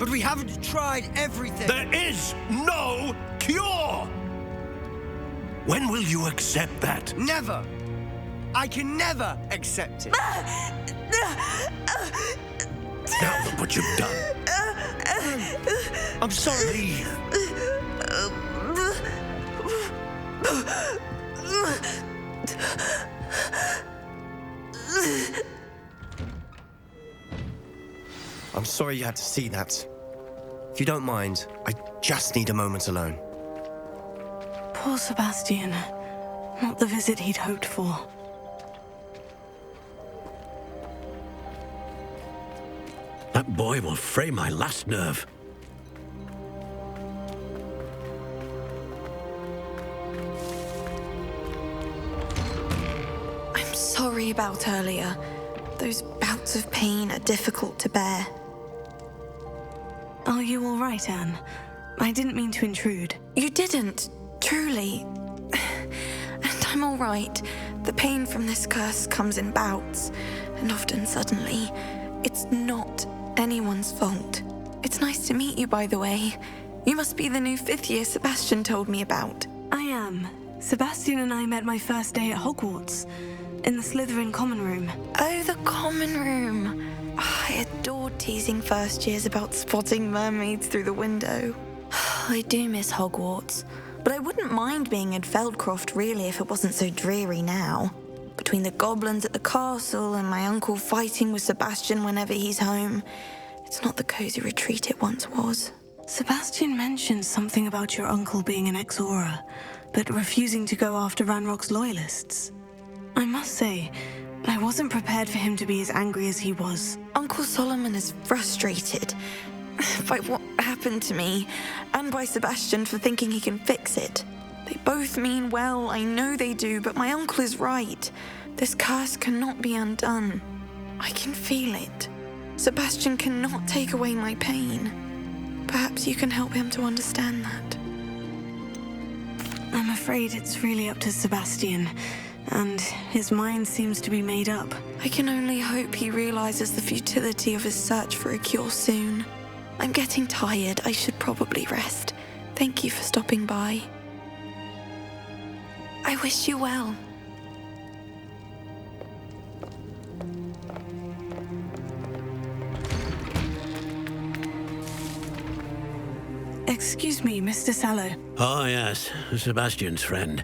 But we haven't tried everything. There is no cure! When will you accept that? Never. I can never accept it. Now look what you've done. I'm sorry. Leave. I'm sorry you had to see that. If you don't mind, I just need a moment alone. Poor Sebastian. Not the visit he'd hoped for. That boy will fray my last nerve. I'm sorry about earlier. Those bouts of pain are difficult to bear. Are you all right, Anne? I didn't mean to intrude. You didn't, truly. And I'm all right. The pain from this curse comes in bouts, and often suddenly. It's not anyone's fault. It's nice to meet you, by the way. You must be the new 5th year Sebastian told me about. I am. Sebastian and I met my first day at Hogwarts, in the Slytherin common room. Oh, the common room. I adored teasing first years about spotting mermaids through the window. I do miss Hogwarts, but I wouldn't mind being in Feldcroft really if it wasn't so dreary now. Between the goblins at the castle and my uncle fighting with Sebastian whenever he's home, it's not the cozy retreat it once was. Sebastian mentioned something about your uncle being an ex-Auror, but refusing to go after Ranrock's loyalists. I must say, I wasn't prepared for him to be as angry as he was. Uncle Solomon is frustrated by what happened to me, and by Sebastian for thinking he can fix it. They both mean well, I know they do, but my uncle is right. This curse cannot be undone. I can feel it. Sebastian cannot take away my pain. Perhaps you can help him to understand that. I'm afraid it's really up to Sebastian, and his mind seems to be made up. I can only hope he realizes the futility of his search for a cure soon. I'm getting tired. I should probably rest. Thank you for stopping by. I wish you well. Excuse me, Mr. Sallow. Oh, yes, Sebastian's friend.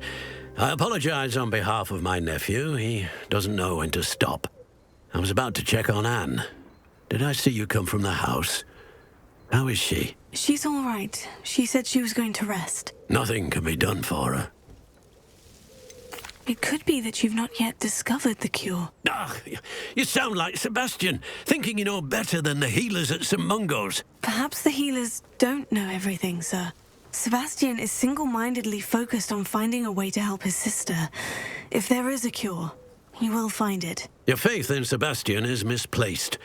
I apologize on behalf of my nephew. He doesn't know when to stop. I was about to check on Anne. Did I see you come from the house? How is she? She's all right. She said she was going to rest. Nothing can be done for her. It could be that you've not yet discovered the cure. Ah, you sound like Sebastian, thinking you know better than the healers at St. Mungo's. Perhaps the healers don't know everything, sir. Sebastian is single-mindedly focused on finding a way to help his sister. If there is a cure, he will find it. Your faith in Sebastian is misplaced.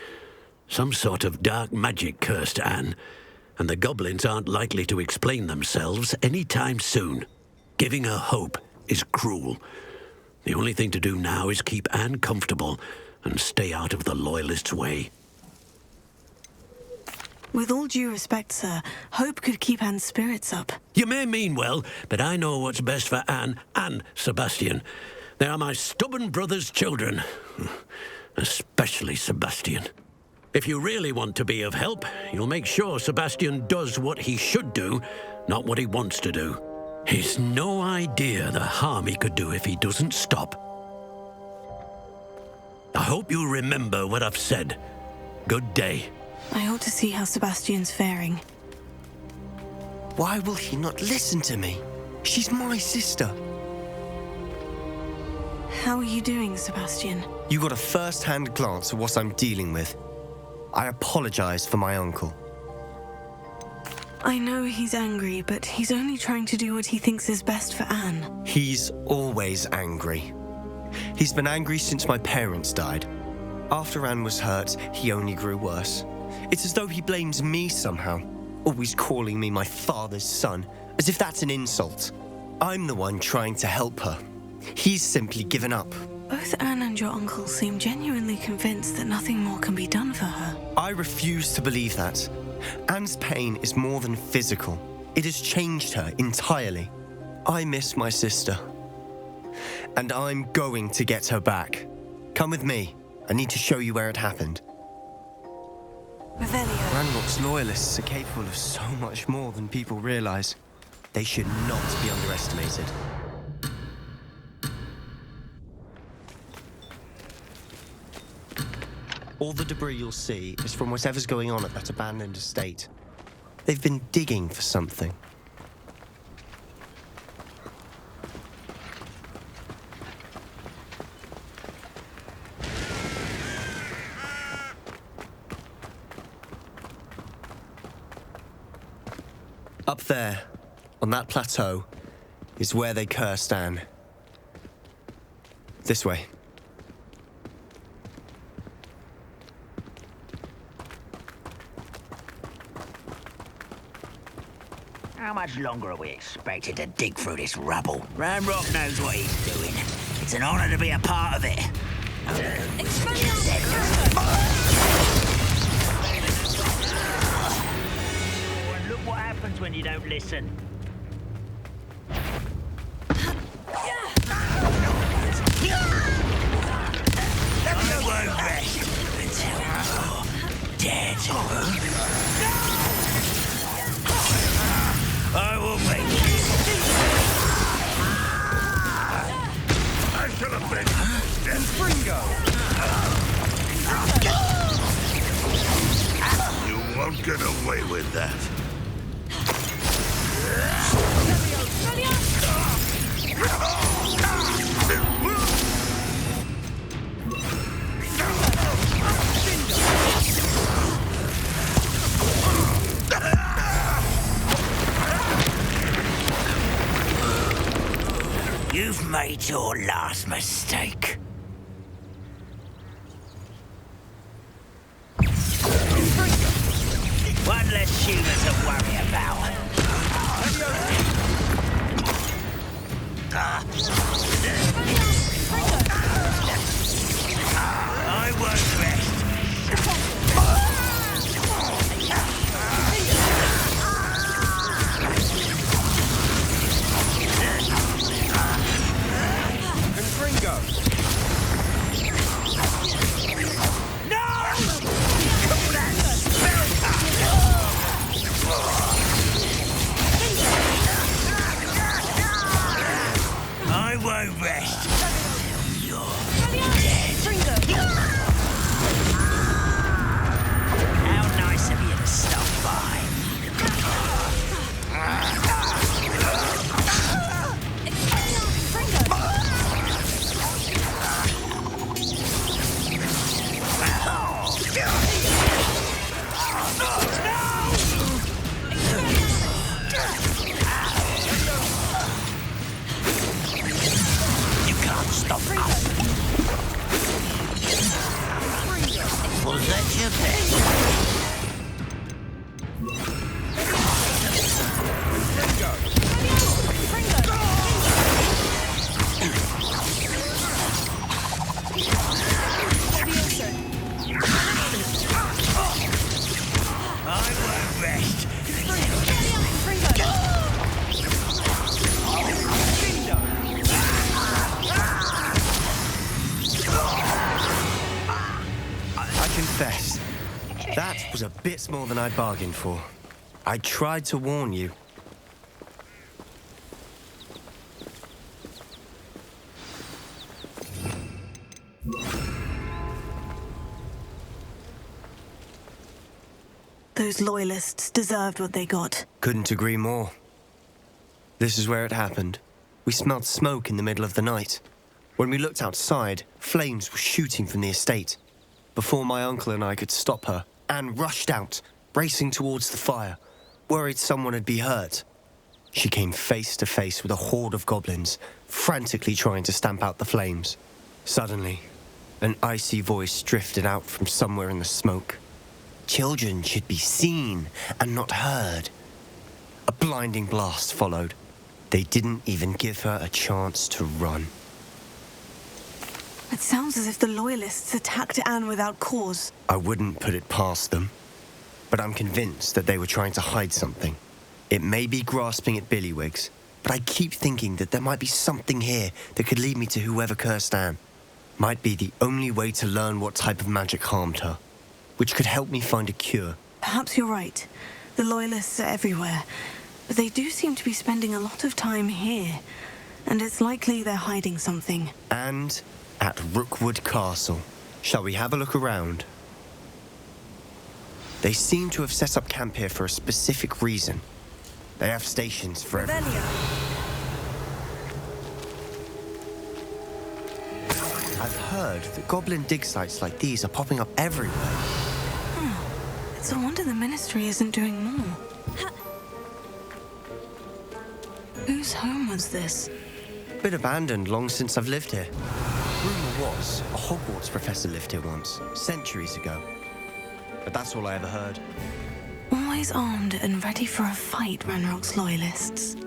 Some sort of dark magic cursed Anne, and the goblins aren't likely to explain themselves anytime soon. Giving her hope is cruel. The only thing to do now is keep Anne comfortable and stay out of the Loyalists' way. With all due respect, sir, hope could keep Anne's spirits up. You may mean well, but I know what's best for Anne and Sebastian. They are my stubborn brother's children. Especially Sebastian. If you really want to be of help, you'll make sure Sebastian does what he should do, not what he wants to do. He's no idea the harm he could do if he doesn't stop. I hope you'll remember what I've said. Good day. I ought to see how Sebastian's faring. Why will he not listen to me? She's my sister. How are you doing, Sebastian? You got a first-hand glance at what I'm dealing with. I apologize for my uncle. I know he's angry, but he's only trying to do what he thinks is best for Anne. He's always angry. He's been angry since my parents died. After Anne was hurt, he only grew worse. It's as though he blames me somehow, always calling me my father's son, as if that's an insult. I'm the one trying to help her. He's simply given up. Both Anne and your uncle seem genuinely convinced that nothing more can be done for her. I refuse to believe that. Anne's pain is more than physical. It has changed her entirely. I miss my sister. And I'm going to get her back. Come with me. I need to show you where it happened. Revelio. Ranrock's loyalists are capable of so much more than people realize. They should not be underestimated. All the debris you'll see is from whatever's going on at that abandoned estate. They've been digging for something. Up there, on that plateau, is where they cursed Anne. This way. How much longer are we expected to dig through this rubble? Ranrock knows what he's doing. It's an honor to be a part of it. And look what happens when you don't listen. I won't rest until you're dead. I will make you. I should have been. Fringo! You won't get away with that. You've made your last mistake. One less human to worry about. I won't rest. I won't rest till you're dead. How nice of you to stop by. You can't stop us. Was that your best? I won't rest. I confess, that was a bit more than I bargained for. I tried to warn you. Those loyalists deserved what they got. Couldn't agree more. This is where it happened. We smelled smoke in the middle of the night. When we looked outside, flames were shooting from the estate. Before my uncle and I could stop her, Anne rushed out, racing towards the fire, worried someone had been hurt. She came face to face with a horde of goblins, frantically trying to stamp out the flames. Suddenly, an icy voice drifted out from somewhere in the smoke. Children should be seen and not heard. A blinding blast followed. They didn't even give her a chance to run. It sounds as if the loyalists attacked Anne without cause. I wouldn't put it past them. but I'm convinced that they were trying to hide something. It may be grasping at Billywigs, but I keep thinking that there might be something here that could lead me to whoever cursed Anne. Might be the only way to learn what type of magic harmed her, which could help me find a cure. Perhaps you're right. The Loyalists are everywhere, but they do seem to be spending a lot of time here, and it's likely they're hiding something. And at Rookwood Castle. Shall we have a look around? They seem to have set up camp here for a specific reason. They have stations for everything. I've heard that goblin dig sites like these are popping up everywhere. It's a wonder the Ministry isn't doing more. Whose home was this? Been abandoned long since I've lived here. Rumour was a Hogwarts professor lived here once, centuries ago. But that's all I ever heard. Always armed and ready for a fight, Ranrock's Loyalists.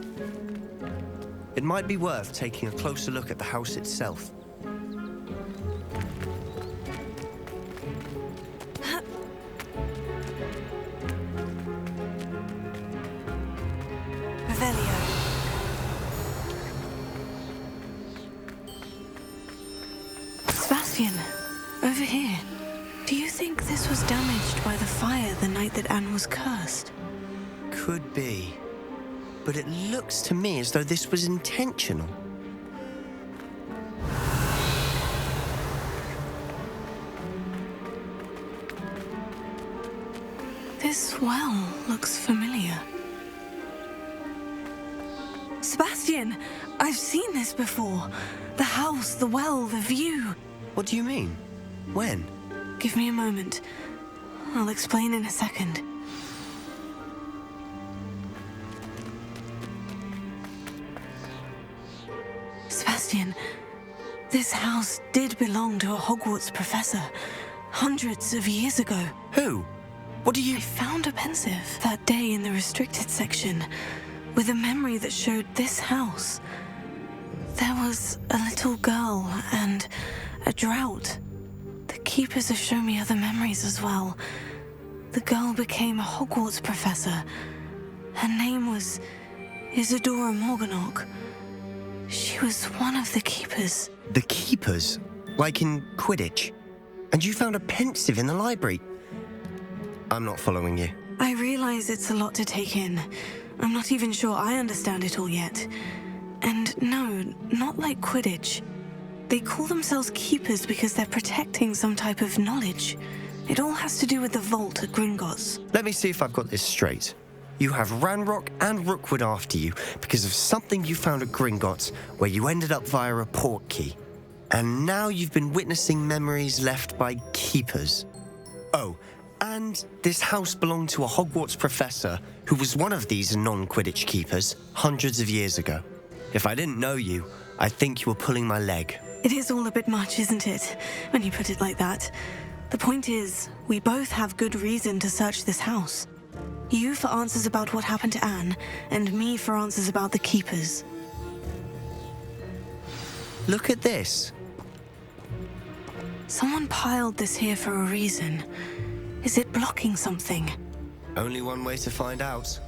It might be worth taking a closer look at the house itself. Sebastian, over here. Do you think this was damaged by the fire the night that Anne was cursed? Could be. But it looks to me as though this was intentional. This well looks familiar. Sebastian, I've seen this before. The house, the well, the view. What do you mean? When? Give me a moment. I'll explain in a second. Sebastian, this house did belong to a Hogwarts professor hundreds of years ago. Who? What do you... I found a pensive that day in the restricted section with a memory that showed this house. There was a little girl and a drought. The keepers have shown me other memories as well. The girl became a Hogwarts professor. Her name was Isadora Morganach. She was one of the keepers. The keepers? Like in Quidditch? And you found a pensive in the library? I'm not following you. I realize it's a lot to take in. I'm not even sure I understand it all yet. And no, not like Quidditch. They call themselves keepers because they're protecting some type of knowledge. It all has to do with the vault at Gringotts. Let me see if I've got this straight. You have Ranrock and Rookwood after you because of something you found at Gringotts where you ended up via a port key. And now you've been witnessing memories left by keepers. Oh, and this house belonged to a Hogwarts professor who was one of these non-Quidditch keepers hundreds of years ago. If I didn't know you, I think you were pulling my leg. It is all a bit much, isn't it, when you put it like that? The point is, we both have good reason to search this house. You for answers about what happened to Anne, and me for answers about the keepers. Look at this. Someone piled this here for a reason. Is it blocking something? Only one way to find out.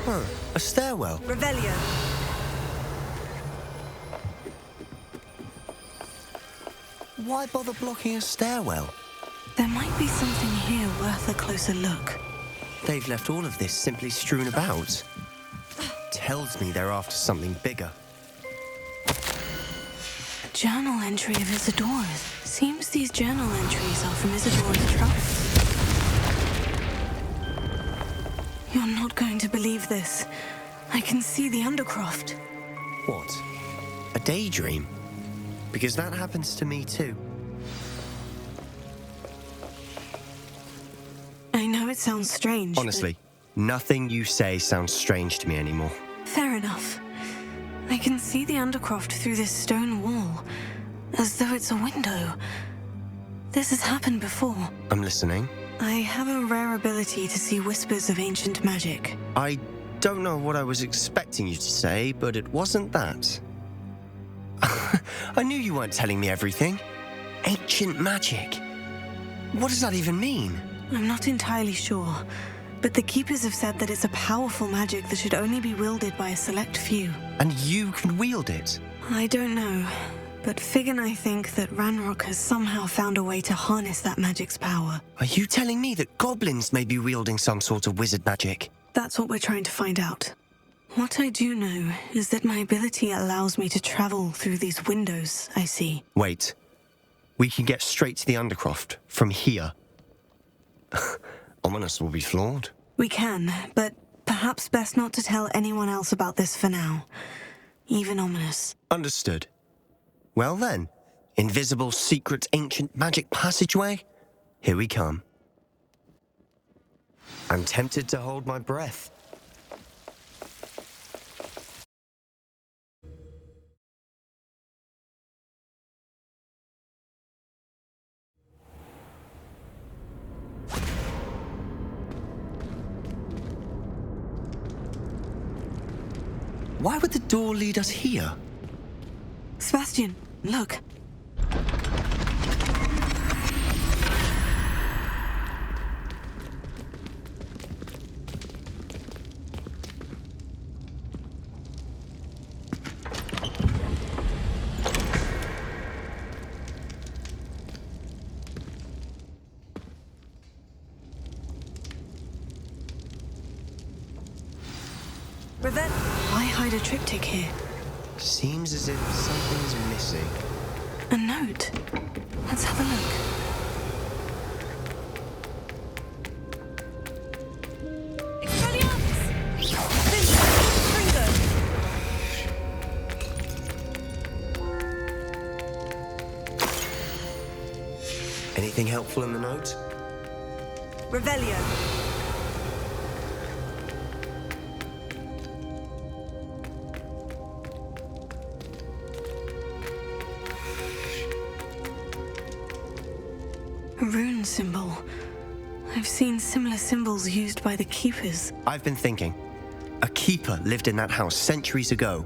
Huh, a stairwell. Revelio. Why bother blocking a stairwell? There might be something here worth a closer look. They've left all of this simply strewn about. Tells me they're after something bigger. A journal entry of Isadora's. Seems these journal entries are from Isadora's travels. You're not going to believe this. I can see the Undercroft. What? A daydream? Because that happens to me too. I know it sounds strange. Honestly, nothing you say sounds strange to me anymore. Fair enough. I can see the Undercroft through this stone wall, as though it's a window. This has happened before. I'm listening. I have a rare ability to see whispers of ancient magic. I don't know what I was expecting you to say, but it wasn't that. I knew you weren't telling me everything. Ancient magic. What does that even mean? I'm not entirely sure, but the Keepers have said that it's a powerful magic that should only be wielded by a select few. And you can wield it? I don't know, but Fig and I think that Ranrock has somehow found a way to harness that magic's power. Are you telling me that goblins may be wielding some sort of wizard magic? That's what we're trying to find out. What I do know is that my ability allows me to travel through these windows I see. Wait. We can get straight to the Undercroft from here. Ominous will be floored. We can, but perhaps best not to tell anyone else about this for now. Even Ominous. Understood. Well then, invisible, secret, ancient magic passageway? Here we come. I'm tempted to hold my breath. Why would the door lead us here? Sebastian, look. Why hide a triptych here? Seems as if something's missing. A note. Let's have a look. Anything helpful in the note? Revelio. A rune symbol. I've seen similar symbols used by the Keepers. I've been thinking. A keeper lived in that house centuries ago,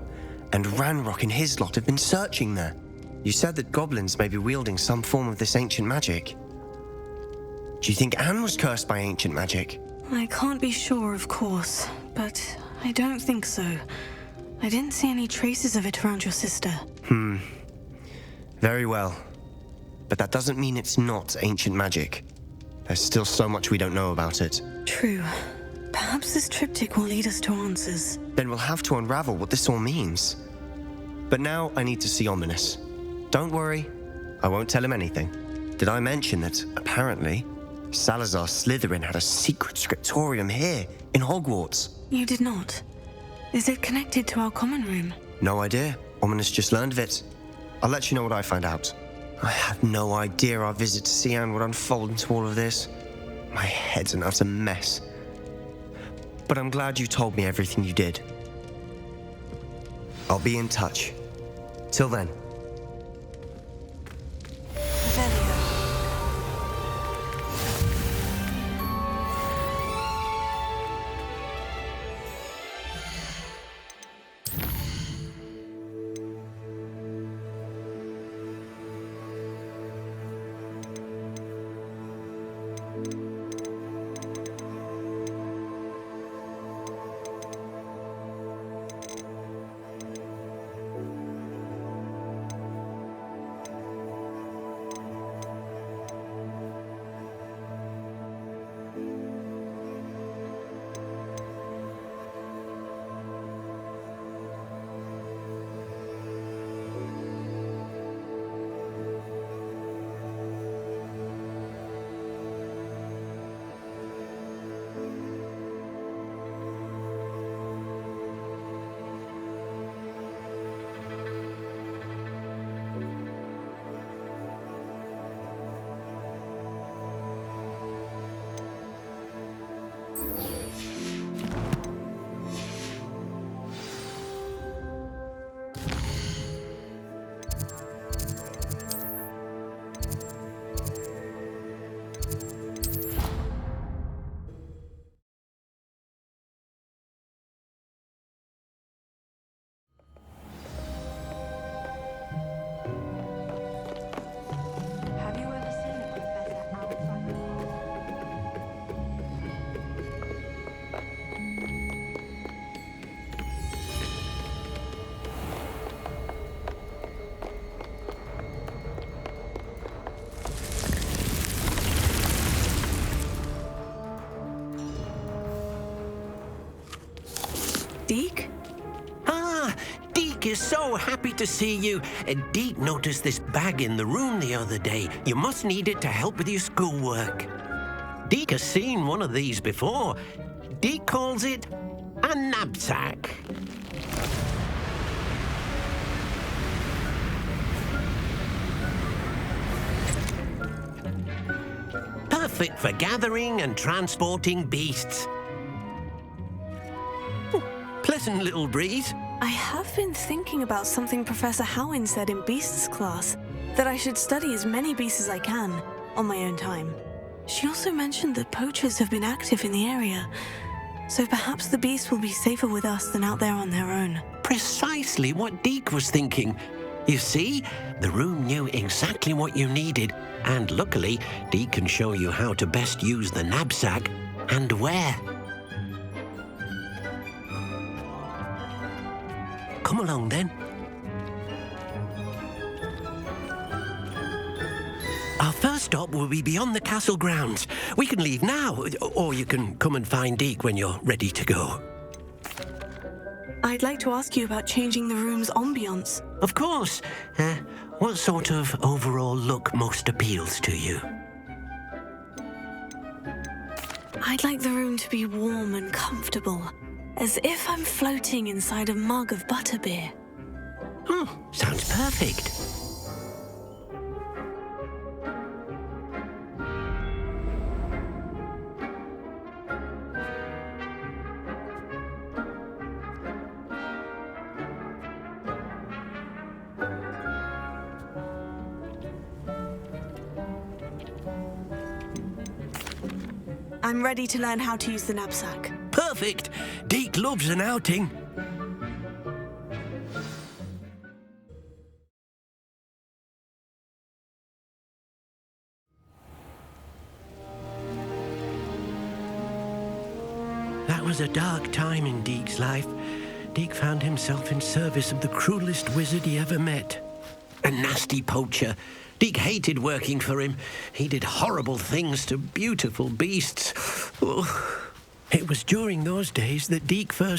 and Ranrock and his lot have been searching there. You said that goblins may be wielding some form of this ancient magic. Do you think Anne was cursed by ancient magic? I can't be sure, of course, but I don't think so. I didn't see any traces of it around your sister. Very well. But that doesn't mean it's not ancient magic. There's still so much we don't know about it. True. Perhaps this triptych will lead us to answers. Then we'll have to unravel what this all means. But now I need to see Ominous. Don't worry, I won't tell him anything. Did I mention that, apparently, Salazar Slytherin had a secret scriptorium here, in Hogwarts? You did not. Is it connected to our common room? No idea. Ominous just learned of it. I'll let you know what I find out. I had no idea our visit to Cian would unfold into all of this. My head's an utter mess. But I'm glad you told me everything you did. I'll be in touch. Till then. Deke? Ah, Deke is so happy to see you. Deke noticed this bag in the room the other day. You must need it to help with your schoolwork. Deke has seen one of these before. Deke calls it a knapsack. Perfect for gathering and transporting beasts. Pleasant little breeze. I have been thinking about something Professor Howin said in Beasts class, that I should study as many beasts as I can, on my own time. She also mentioned that poachers have been active in the area, so perhaps the beasts will be safer with us than out there on their own. Precisely what Deke was thinking. You see, the room knew exactly what you needed, and luckily, Deke can show you how to best use the knapsack and where. Come along then. Our first stop will be beyond the castle grounds. We can leave now, or you can come and find Deke when you're ready to go. I'd like to ask you about changing the room's ambiance. Of course. What sort of overall look most appeals to you? I'd like the room to be warm and comfortable, as if I'm floating inside a mug of butterbeer. Oh, sounds perfect. I'm ready to learn how to use the knapsack. Perfect. Deke loves an outing. That was a dark time in Deke's life. Deke found himself in service of the cruelest wizard he ever met. A nasty poacher. Deke hated working for him. He did horrible things to beautiful beasts. Oh. It was during those days that Deke first